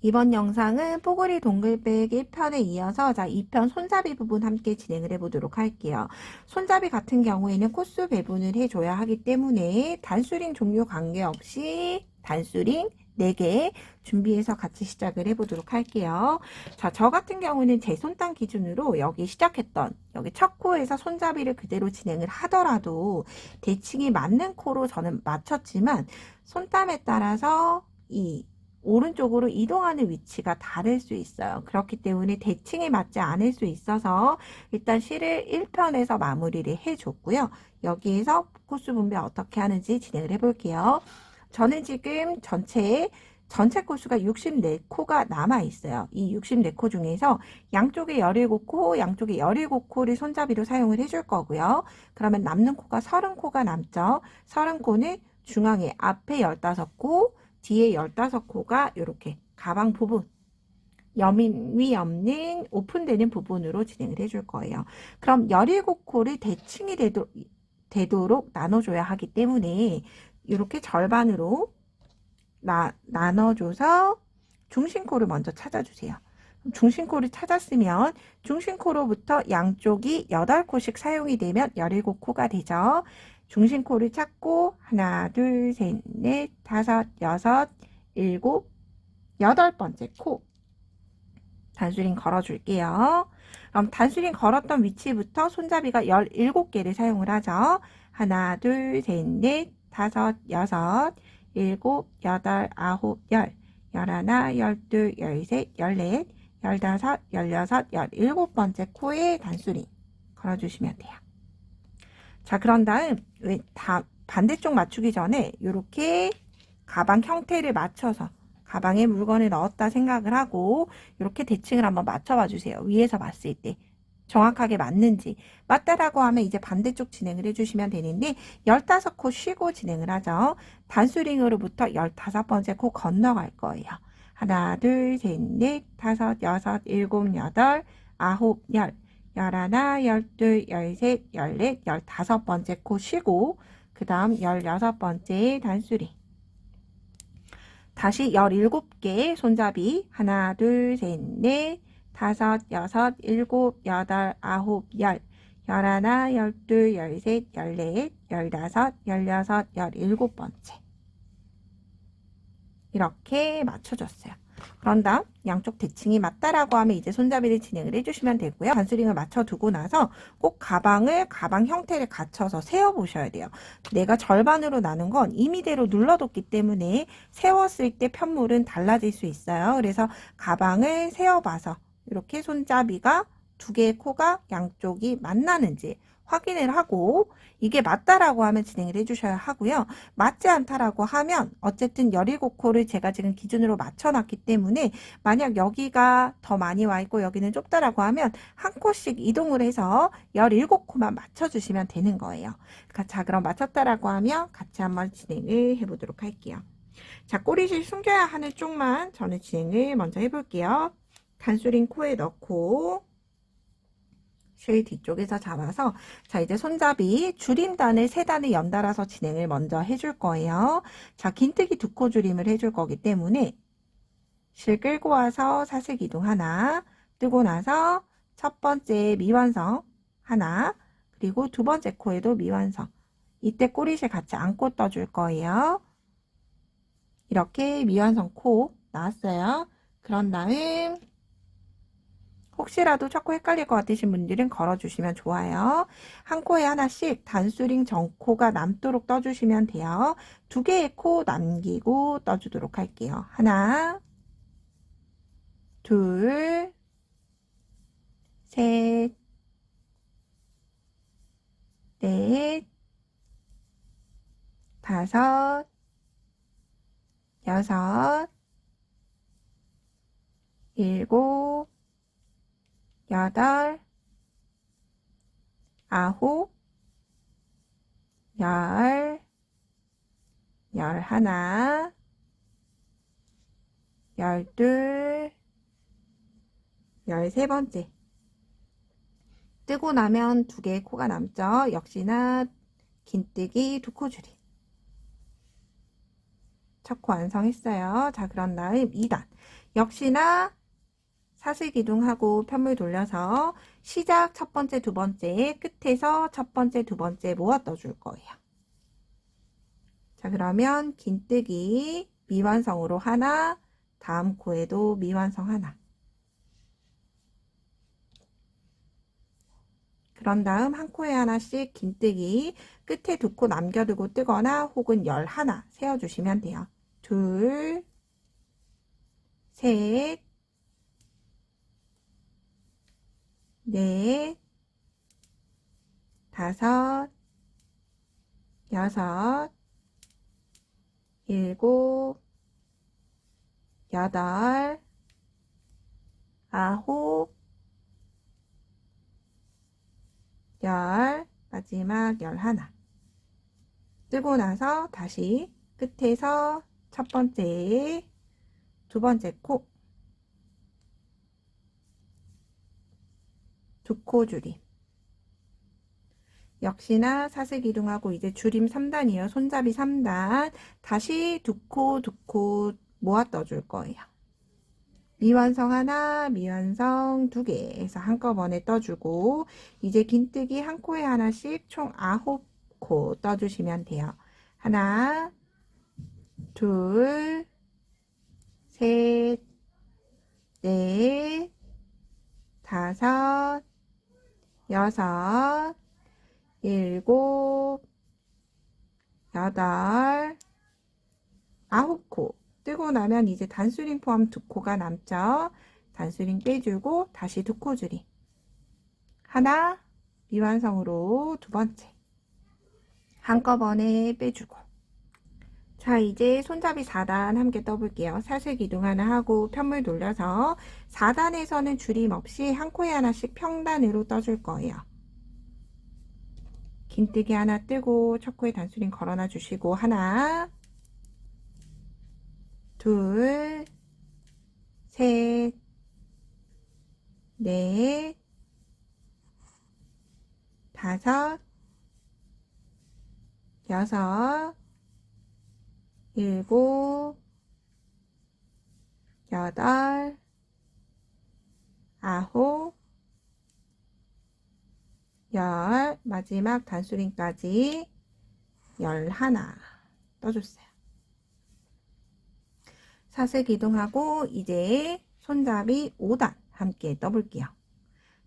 이번 영상은 뽀글이 동글백 1편에 이어서 2편 손잡이 부분 함께 진행을 해보도록 할게요. 손잡이 같은 경우에는 코스 배분을 해줘야 하기 때문에 단수링 종류 관계없이 단수링 4개 준비해서 같이 시작을 해보도록 할게요. 자, 저 같은 경우는 제 손단 기준으로 여기 시작했던 여기 첫 코에서 손잡이를 그대로 진행을 하더라도 대칭이 맞는 코로 저는 맞췄지만 손땀에 따라서 이 오른쪽으로 이동하는 위치가 다를 수 있어요. 그렇기 때문에 대칭이 맞지 않을 수 있어서 일단 실을 1편에서 마무리를 해줬고요. 여기에서 코스 분배 어떻게 하는지 진행을 해볼게요. 저는 지금 전체 코스가 64코가 남아 있어요. 이 64코 중에서 양쪽에 17코, 양쪽에 17코를 손잡이로 사용을 해줄 거고요. 그러면 남는 코가 30코가 남죠. 30코는 중앙에 앞에 15코, 뒤에 15코가 이렇게 가방 부분, 여민이 없는 오픈되는 부분으로 진행을 해줄 거예요. 그럼 17코를 대칭이 되도록 나눠줘야 하기 때문에 이렇게 절반으로 나눠줘서 중심코를 먼저 찾아주세요. 중심코를 찾았으면 중심코로부터 양쪽이 8코씩 사용이 되면 17코가 되죠. 중심코를 찾고 하나, 둘, 셋, 넷, 다섯, 여섯, 일곱, 8번째 코 단수링 걸어줄게요. 그럼 단수링 걸었던 위치부터 손잡이가 17개를 사용을 하죠. 하나, 둘, 셋, 넷, 다섯, 여섯, 일곱, 여덟, 아홉, 열, 열하나, 열둘, 열셋, 열넷, 열다섯, 열여섯, 17번째 코에 단수링 걸어주시면 돼요. 자, 그런 다음 반대쪽 맞추기 전에 이렇게 가방 형태를 맞춰서 가방에 물건을 넣었다 생각을 하고 이렇게 대칭을 한번 맞춰봐 주세요. 위에서 봤을 때 정확하게 맞는지. 맞다라고 하면 이제 반대쪽 진행을 해주시면 되는데 15코 쉬고 진행을 하죠. 단수링으로부터 15번째 코 건너갈 거예요. 하나, 둘, 셋, 넷, 다섯, 여섯, 일곱, 여덟, 아홉, 열, 열하나, 열둘, 열셋, 열넷, 15번째 코 쉬고 그 다음 16번째 단수링. 다시 17개 손잡이 하나, 둘, 셋, 넷, 다섯, 여섯, 일곱, 여덟, 아홉, 열, 열하나, 열둘, 열셋, 열넷, 열다섯, 열여섯, 17번째 이렇게 맞춰줬어요. 그런 다음 양쪽 대칭이 맞다라고 하면 이제 손잡이를 진행을 해주시면 되고요. 단수링을 맞춰두고 나서 꼭 가방 형태를 갖춰서 세워보셔야 돼요. 내가 절반으로 나눈 건 임의대로 눌러뒀기 때문에 세웠을 때 편물은 달라질 수 있어요. 그래서 가방을 세워봐서 이렇게 손잡이가 2개의 코가 양쪽이 만나는지 확인을 하고 이게 맞다라고 하면 진행을 해주셔야 하고요. 맞지 않다라고 하면 어쨌든 17코를 제가 지금 기준으로 맞춰놨기 때문에 만약 여기가 더 많이 와 있고 여기는 좁다라고 하면 한 코씩 이동을 해서 17코만 맞춰주시면 되는 거예요. 자, 그럼 맞췄다라고 하면 같이 한번 진행을 해보도록 할게요. 자, 꼬리실 숨겨야 하는 쪽만 저는 진행을 먼저 해볼게요. 단수링 코에 넣고 실 뒤쪽에서 잡아서 자, 이제 손잡이 줄임단을 3단을 연달아서 진행을 먼저 해줄 거예요. 자, 긴뜨기 2코 줄임을 해줄 거기 때문에 실 끌고 와서 사슬 기둥 하나 뜨고 나서 첫 번째 미완성 하나 그리고 2번째 코에도 미완성 이때 꼬리실 같이 안고 떠줄 거예요. 이렇게 미완성 코 나왔어요. 그런 다음 혹시라도 첫 코 헷갈릴 것 같으신 분들은 걸어주시면 좋아요. 한 코에 하나씩 단수링 전코가 남도록 떠주시면 돼요. 2개의 코 남기고 떠주도록 할게요. 하나, 둘, 셋, 넷, 다섯, 여섯, 일곱, 여덟, 아홉, 열, 열하나, 열둘, 13번째. 뜨고 나면 2개의 코가 남죠. 역시나 긴뜨기 2코 줄임. 첫 코 완성했어요. 자, 그런 다음 2단. 역시나 사슬기둥하고 편물 돌려서 시작 첫 번째, 두 번째, 끝에서 첫 번째, 두 번째 모아 떠줄 거예요. 자, 그러면 긴뜨기 미완성으로 하나, 다음 코에도 미완성 하나. 그런 다음 한 코에 하나씩 긴뜨기 끝에 두 코 남겨두고 뜨거나 혹은 열 하나 세워주시면 돼요. 둘, 셋, 넷, 다섯, 여섯, 일곱, 여덟, 아홉, 열, 마지막 11. 뜨고 나서 다시 끝에서 첫 번째, 두 번째 코, 두 코 줄임. 역시나 사슬기둥하고 이제 줄임 3단이에요. 손잡이 3단. 다시 두 코 모아 떠줄 거예요. 미완성 하나, 미완성 두 개 해서 한꺼번에 떠주고 이제 긴뜨기 한 코에 하나씩 총 9코 떠주시면 돼요. 하나, 둘, 셋, 넷, 다섯, 여섯, 일곱, 여덟, 9코. 뜨고 나면 이제 단수링 포함 두 코가 남죠. 단수링 빼주고 다시 두 코 줄임. 하나, 미완성으로 두 번째. 한꺼번에 빼주고. 자, 이제 손잡이 4단 함께 떠볼게요. 사슬기둥 하나 하고 편물 돌려서 4단에서는 줄임 없이 한 코에 하나씩 평단으로 떠줄 거예요. 긴뜨기 하나 뜨고 첫 코에 단수링 걸어놔 주시고 하나, 둘, 셋, 넷, 다섯, 여섯, 일곱, 여덟, 아홉, 열, 마지막 단수링까지 11 떠줬어요. 사슬기둥하고 이제 손잡이 5단 함께 떠볼게요.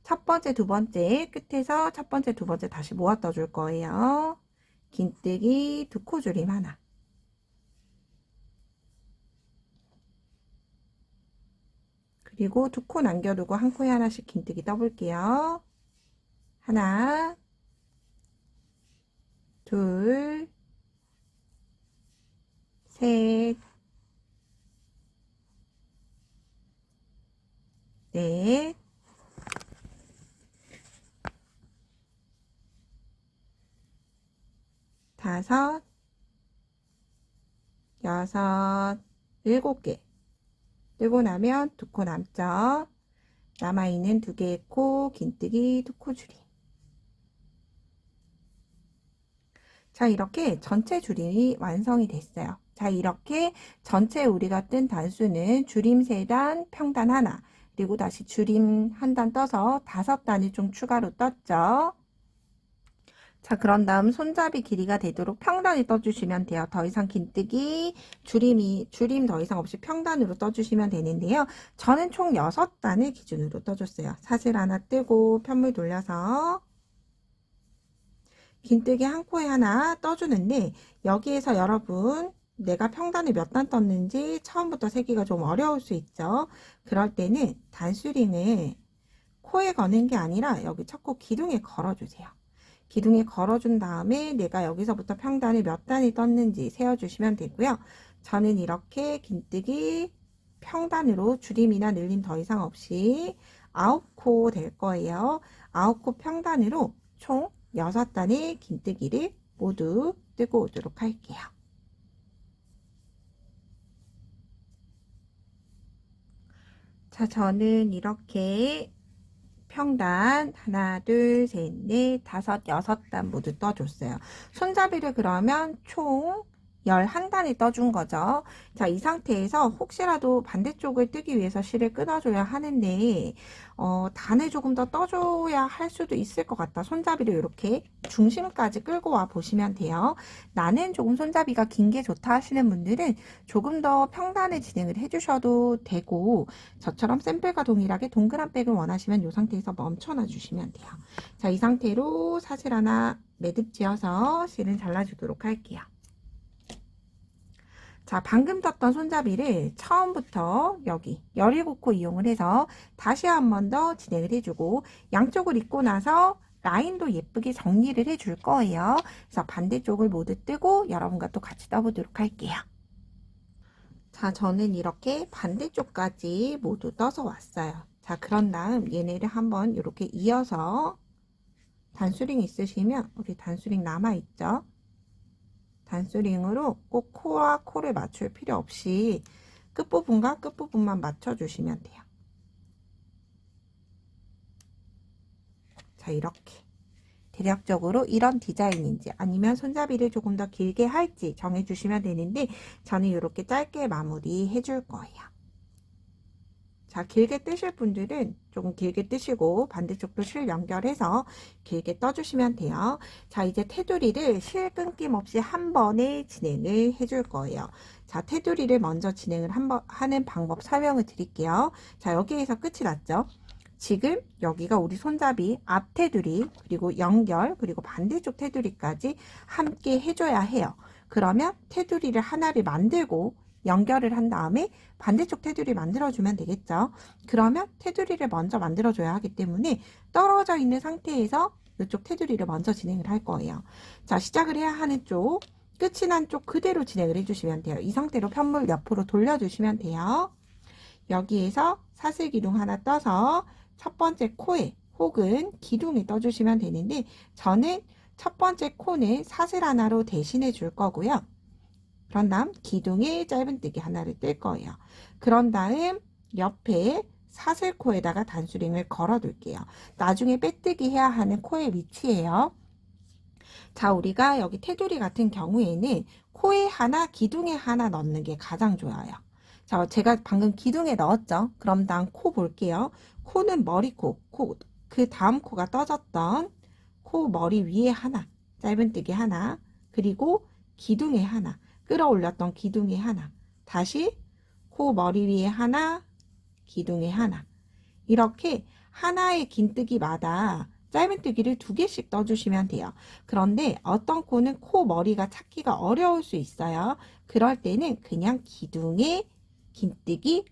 첫 번째, 두 번째 끝에서 첫 번째, 두 번째 다시 모아 떠줄 거예요. 긴뜨기 두 코 줄임 하나. 그리고 두 코 남겨두고 한 코에 하나씩 긴뜨기 떠볼게요. 하나, 둘, 셋, 넷, 다섯, 여섯, 7개. 뜨고 나면 두 코 남죠. 남아있는 두 개의 코, 긴뜨기 두 코 줄임. 자, 이렇게 전체 줄임이 완성이 됐어요. 자, 이렇게 전체 우리가 뜬 단수는 줄임 3단, 평단 하나, 그리고 다시 줄임 한 단 떠서 5단이 좀 추가로 떴죠. 자, 그런 다음 손잡이 길이가 되도록 평단을 떠주시면 돼요. 더 이상 긴뜨기, 줄임 더 이상 없이 평단으로 떠주시면 되는데요. 저는 총 6단을 기준으로 떠줬어요. 사슬 하나 뜨고 편물 돌려서 긴뜨기 한 코에 하나 떠주는데 여기에서 여러분 내가 평단을 몇 단 떴는지 처음부터 세기가 좀 어려울 수 있죠. 그럴 때는 단수링을 코에 거는 게 아니라 여기 첫 코 기둥에 걸어주세요. 기둥에 걸어준 다음에 내가 여기서부터 평단을 몇 단이 떴는지 세어주시면 되고요. 저는 이렇게 긴뜨기 평단으로 줄임이나 늘림 더 이상 없이 9코 될 거예요. 9코 평단으로 총 6단의 긴뜨기를 모두 뜨고 오도록 할게요. 자, 저는 이렇게 평단 하나, 둘, 셋, 넷, 다섯, 6단 모두 떠줬어요. 손잡이를 그러면 총 열 한 단을 떠준 거죠. 자, 이 상태에서 혹시라도 반대쪽을 뜨기 위해서 실을 끊어줘야 하는데 단을 조금 더 떠줘야 할 수도 있을 것 같다. 손잡이를 이렇게 중심까지 끌고 와 보시면 돼요. 나는 조금 손잡이가 긴 게 좋다 하시는 분들은 조금 더 평단을 진행을 해주셔도 되고, 저처럼 샘플과 동일하게 동그란 백을 원하시면 이 상태에서 멈춰놔 주시면 돼요. 자, 이 상태로 사슬 하나 매듭 지어서 실은 잘라주도록 할게요. 자, 방금 떴던 손잡이를 처음부터 여기 17코 이용을 해서 다시 한 번 더 진행을 해주고, 양쪽을 입고 나서 라인도 예쁘게 정리를 해줄 거예요. 그래서 반대쪽을 모두 뜨고 여러분과 또 같이 떠보도록 할게요. 자, 저는 이렇게 반대쪽까지 모두 떠서 왔어요. 자, 그런 다음 얘네를 한번 이렇게 이어서 단수링 있으시면 우리 단수링 남아있죠? 단수링으로 꼭 코와 코를 맞출 필요 없이 끝부분과 끝부분만 맞춰주시면 돼요. 자, 이렇게 대략적으로 이런 디자인인지 아니면 손잡이를 조금 더 길게 할지 정해주시면 되는데, 저는 이렇게 짧게 마무리 해줄 거예요. 자, 길게 뜨실 분들은 조금 길게 뜨시고 반대쪽도 실 연결해서 길게 떠주시면 돼요. 자, 이제 테두리를 실 끊김 없이 한 번에 진행을 해줄 거예요. 자, 테두리를 먼저 진행을 하는 방법 설명을 드릴게요. 자, 여기에서 끝이 났죠? 지금 여기가 우리 손잡이 앞 테두리, 그리고 연결, 그리고 반대쪽 테두리까지 함께 해줘야 해요. 그러면 테두리를 하나를 만들고 연결을 한 다음에 반대쪽 테두리 만들어주면 되겠죠. 그러면 테두리를 먼저 만들어줘야 하기 때문에 떨어져 있는 상태에서 이쪽 테두리를 먼저 진행을 할 거예요. 자, 시작을 해야 하는 쪽, 끝이 난 쪽 그대로 진행을 해주시면 돼요. 이 상태로 편물 옆으로 돌려주시면 돼요. 여기에서 사슬 기둥 하나 떠서 첫 번째 코에 혹은 기둥에 떠주시면 되는데, 저는 첫 번째 코는 사슬 하나로 대신해 줄 거고요. 그런 다음 기둥에 짧은뜨기 하나를 뜰 거예요. 그런 다음 옆에 사슬코에다가 단수링을 걸어 둘게요. 나중에 빼뜨기 해야 하는 코의 위치예요. 자, 우리가 여기 테두리 같은 경우에는 코에 하나, 기둥에 하나 넣는 게 가장 좋아요. 자, 제가 방금 기둥에 넣었죠? 그럼 다음 코 볼게요. 코는 머리코, 그 다음 코가 떠졌던 코 머리 위에 하나, 짧은뜨기 하나, 그리고 기둥에 하나, 끌어올렸던 기둥에 하나, 다시 코 머리 위에 하나, 기둥에 하나, 이렇게 하나의 긴뜨기마다 짧은뜨기를 2개씩 떠주시면 돼요. 그런데 어떤 코는 코 머리가 찾기가 어려울 수 있어요. 그럴 때는 그냥 기둥에 긴뜨기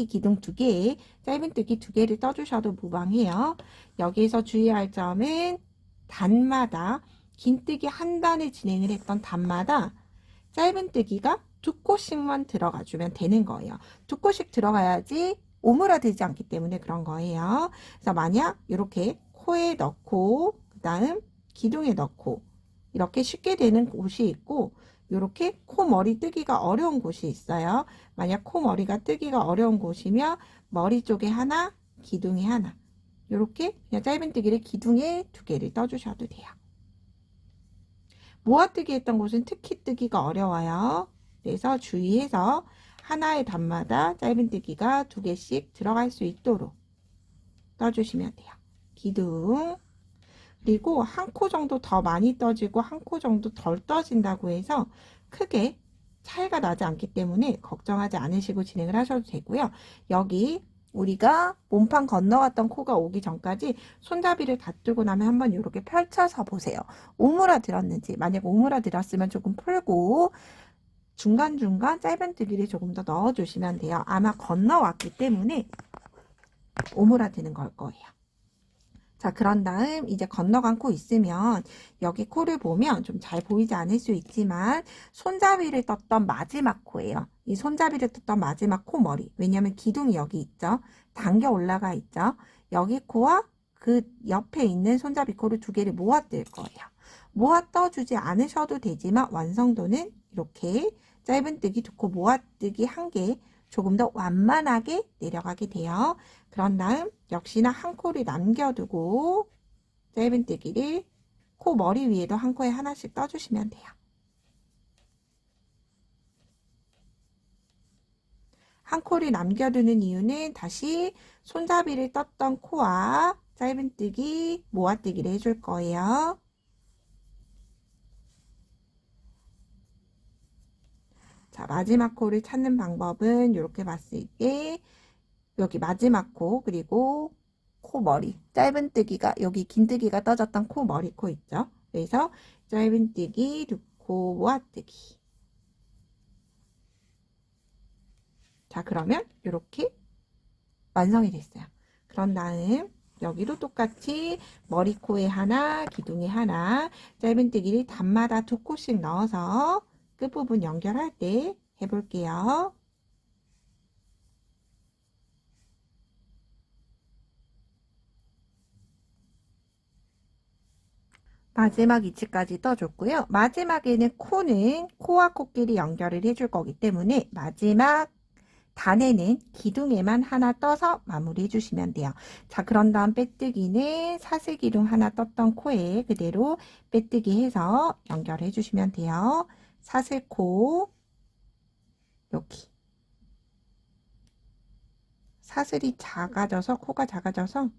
기둥 2개에 짧은뜨기 2개를 떠주셔도 무방해요. 여기에서 주의할 점은 단마다 긴뜨기 한 단을 진행을 했던 단마다 짧은뜨기가 2코씩만 들어가 주면 되는 거예요. 2코씩 들어가야지 오므라들지 않기 때문에 그런 거예요. 그래서 만약 이렇게 코에 넣고 그 다음 기둥에 넣고 이렇게 쉽게 되는 곳이 있고, 이렇게 코 머리 뜨기가 어려운 곳이 있어요. 만약 코 머리가 뜨기가 어려운 곳이면 머리 쪽에 하나, 기둥에 하나, 이렇게 그냥 짧은뜨기를 기둥에 2개를 떠주셔도 돼요. 모아뜨기 했던 곳은 특히 뜨기가 어려워요. 그래서 주의해서 하나의 단마다 짧은뜨기가 2개씩 들어갈 수 있도록 떠주시면 돼요. 기둥, 그리고 한 코 정도 더 많이 떠지고 한 코 정도 덜 떠진다고 해서 크게 차이가 나지 않기 때문에 걱정하지 않으시고 진행을 하셔도 되고요. 여기 우리가 몸판 건너갔던 코가 오기 전까지 손잡이를 다 뜨고 나면 한번 이렇게 펼쳐서 보세요. 오므라들었는지. 만약 오므라들었으면 조금 풀고 중간중간 짧은뜨기를 조금 더 넣어주시면 돼요. 아마 건너왔기 때문에 오므라드는 걸 거예요. 자, 그런 다음 이제 건너간 코 있으면 여기 코를 보면 좀 잘 보이지 않을 수 있지만 손잡이를 떴던 마지막 코예요. 이 손잡이를 떴던 마지막 코 머리. 왜냐면 기둥이 여기 있죠. 당겨 올라가 있죠. 여기 코와 그 옆에 있는 손잡이 코를 2개를 모아 뜰 거예요. 모아 떠주지 않으셔도 되지만 완성도는 이렇게 짧은뜨기 2코 모아뜨기 1개 조금 더 완만하게 내려가게 돼요. 그런 다음 역시나 한 코를 남겨두고 짧은뜨기를 코 머리 위에도 한 코에 하나씩 떠주시면 돼요. 한 코를 남겨두는 이유는 다시 손잡이를 떴던 코와 짧은뜨기, 모아뜨기를 해줄 거예요. 자, 마지막 코를 찾는 방법은 이렇게 봤을 때 여기 마지막 코, 그리고 코 머리, 짧은뜨기가 여기 긴뜨기가 떠졌던 코 머리 코 있죠. 그래서 짧은뜨기, 두 코 모아뜨기. 자, 그러면 이렇게 완성이 됐어요. 그런 다음 여기도 똑같이 머리 코에 하나, 기둥에 하나, 짧은뜨기를 단마다 두 코씩 넣어서 끝부분 연결할 때 해볼게요. 마지막 위치까지 떠줬고요. 마지막에는 코와 코끼리 연결을 해줄 거기 때문에 마지막 단에는 기둥에만 하나 떠서 마무리 해주시면 돼요. 자, 그런 다음 빼뜨기는 사슬 기둥 하나 떴던 코에 그대로 빼뜨기 해서 연결해 주시면 돼요. 사슬코 여기 사슬이 작아져서 코가 작아져서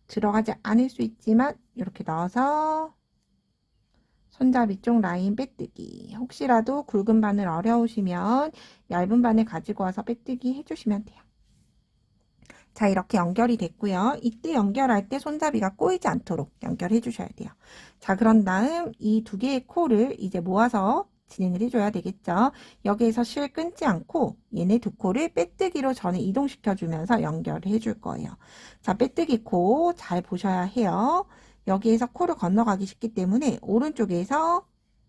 들어가지 않을 수 있지만 이렇게 넣어서 손잡이 쪽 라인 빼뜨기. 혹시라도 굵은 바늘 어려우시면 얇은 바늘 가지고 와서 빼뜨기 해주시면 돼요. 자, 이렇게 연결이 됐고요. 이때 연결할 때 손잡이가 꼬이지 않도록 연결해 주셔야 돼요. 자, 그런 다음 이 두 개의 코를 이제 모아서 진행을 해줘야 되겠죠. 여기에서 실 끊지 않고 얘네 두 코를 빼뜨기로 전에 이동시켜 주면서 연결을 해줄 거예요. 자, 빼뜨기 코 잘 보셔야 해요. 여기에서 코를 건너가기 쉽기 때문에 오른쪽에서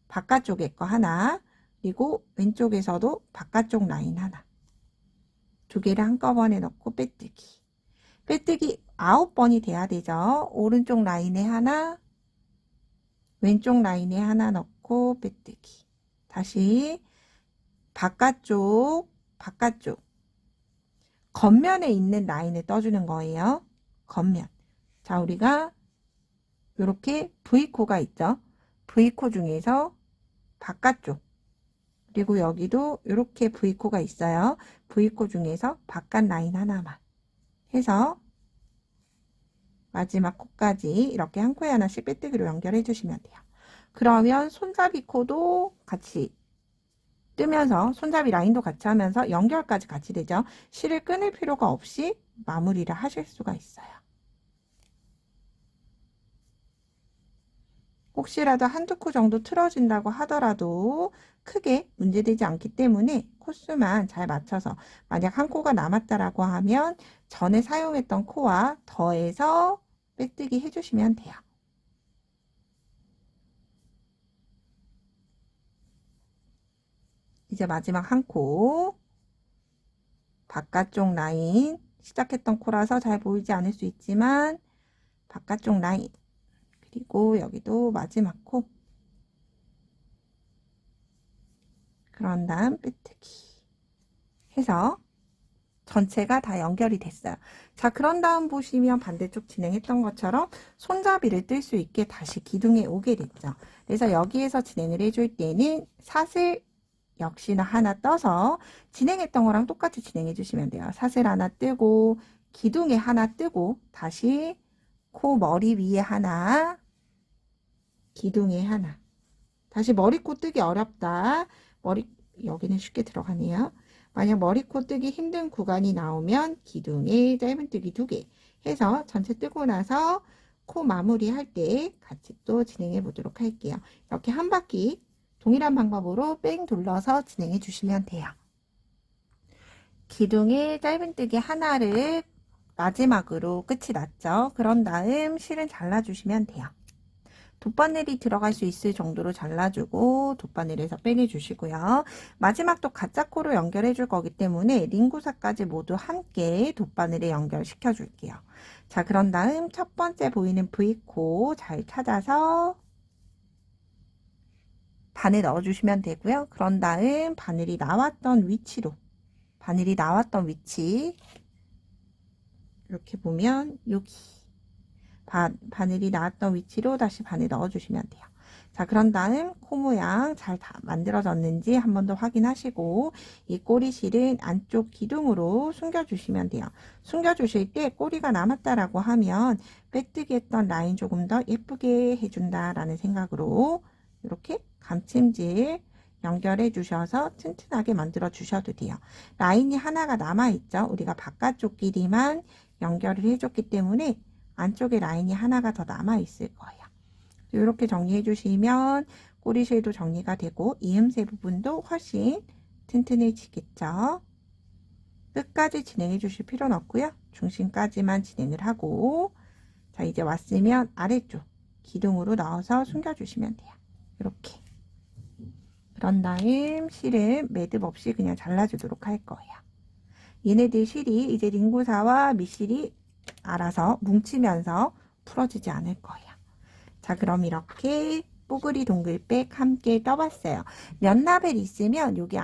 바깥쪽에 거 하나, 그리고 왼쪽에서도 바깥쪽 라인 하나. 두 개를 한꺼번에 넣고 빼뜨기. 빼뜨기 9번이 돼야 되죠. 오른쪽 라인에 하나, 왼쪽 라인에 하나 넣고 빼뜨기. 다시 바깥쪽 겉면에 있는 라인을 떠주는 거예요. 겉면. 자, 우리가 이렇게 V코가 있죠. V코 중에서 바깥쪽, 그리고 여기도 이렇게 V코가 있어요. V코 중에서 바깥 라인 하나만 해서 마지막 코까지 이렇게 한 코에 하나씩 빼뜨기로 연결해 주시면 돼요. 그러면 손잡이 코도 같이 뜨면서 손잡이 라인도 같이 하면서 연결까지 같이 되죠. 실을 끊을 필요가 없이 마무리를 하실 수가 있어요. 혹시라도 한두 코 정도 틀어진다고 하더라도 크게 문제되지 않기 때문에 코수만 잘 맞춰서 만약 한 코가 남았다라고 하면 전에 사용했던 코와 더해서 빼뜨기 해주시면 돼요. 이제 마지막 한 코, 바깥쪽 라인, 시작했던 코라서 잘 보이지 않을 수 있지만 바깥쪽 라인, 그리고 여기도 마지막 코, 그런 다음 빼뜨기 해서 전체가 다 연결이 됐어요. 자, 그런 다음 보시면 반대쪽 진행했던 것처럼 손잡이를 뜰 수 있게 다시 기둥에 오게 됐죠. 그래서 여기에서 진행을 해줄 때는 사슬 역시나 하나 떠서 진행했던 거랑 똑같이 진행해 주시면 돼요. 사슬 하나 뜨고 기둥에 하나 뜨고 다시 코 머리 위에 하나, 기둥에 하나. 다시 머리코 뜨기 어렵다. 여기는 쉽게 들어가네요. 만약 머리코 뜨기 힘든 구간이 나오면 기둥에 짧은뜨기 2개 해서 전체 뜨고 나서 코 마무리 할 때 같이 또 진행해 보도록 할게요. 이렇게 한 바퀴 동일한 방법으로 뺑 둘러서 진행해 주시면 돼요. 기둥에 짧은뜨기 하나를 마지막으로 끝이 났죠. 그런 다음 실은 잘라주시면 돼요. 돗바늘이 들어갈 수 있을 정도로 잘라주고 돗바늘에서 빼내주시고요. 마지막도 가짜 코로 연결해 줄 거기 때문에 링구사까지 모두 함께 돗바늘에 연결시켜 줄게요. 자, 그런 다음 첫 번째 보이는 V코 잘 찾아서 바늘 넣어주시면 되고요. 그런 다음 바늘이 나왔던 위치 이렇게 보면 여기 바늘이 나왔던 위치로 다시 바늘 넣어주시면 돼요. 자, 그런 다음 코 모양 잘 다 만들어졌는지 한 번 더 확인하시고 이 꼬리실은 안쪽 기둥으로 숨겨주시면 돼요. 숨겨주실 때 꼬리가 남았다라고 하면 빼뜨기 했던 라인 조금 더 예쁘게 해준다라는 생각으로 이렇게 감침질 연결해 주셔서 튼튼하게 만들어 주셔도 돼요. 라인이 하나가 남아있죠. 우리가 바깥쪽 길이만 연결을 해줬기 때문에 안쪽에 라인이 하나가 더 남아있을 거예요. 이렇게 정리해 주시면 꼬리실도 정리가 되고 이음새 부분도 훨씬 튼튼해지겠죠. 끝까지 진행해 주실 필요는 없고요. 중심까지만 진행을 하고 자, 이제 왔으면 아래쪽 기둥으로 넣어서 숨겨 주시면 돼요. 이렇게. 그런 다음 실은 매듭 없이 그냥 잘라주도록 할 거예요. 얘네들 실이 이제 링구사와 밑실이 알아서 뭉치면서 풀어지지 않을 거예요. 자, 그럼 이렇게 뽀글이 동글백 함께 떠봤어요. 면나벨 있으면 여기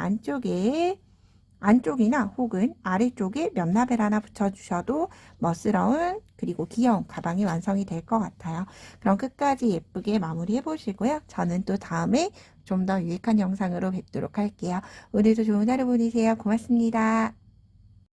안쪽이나 혹은 아래쪽에 면나벨 하나 붙여주셔도 멋스러운 그리고 귀여운 가방이 완성이 될 것 같아요. 그럼 끝까지 예쁘게 마무리해 보시고요. 저는 또 다음에 좀 더 유익한 영상으로 뵙도록 할게요. 오늘도 좋은 하루 보내세요. 고맙습니다.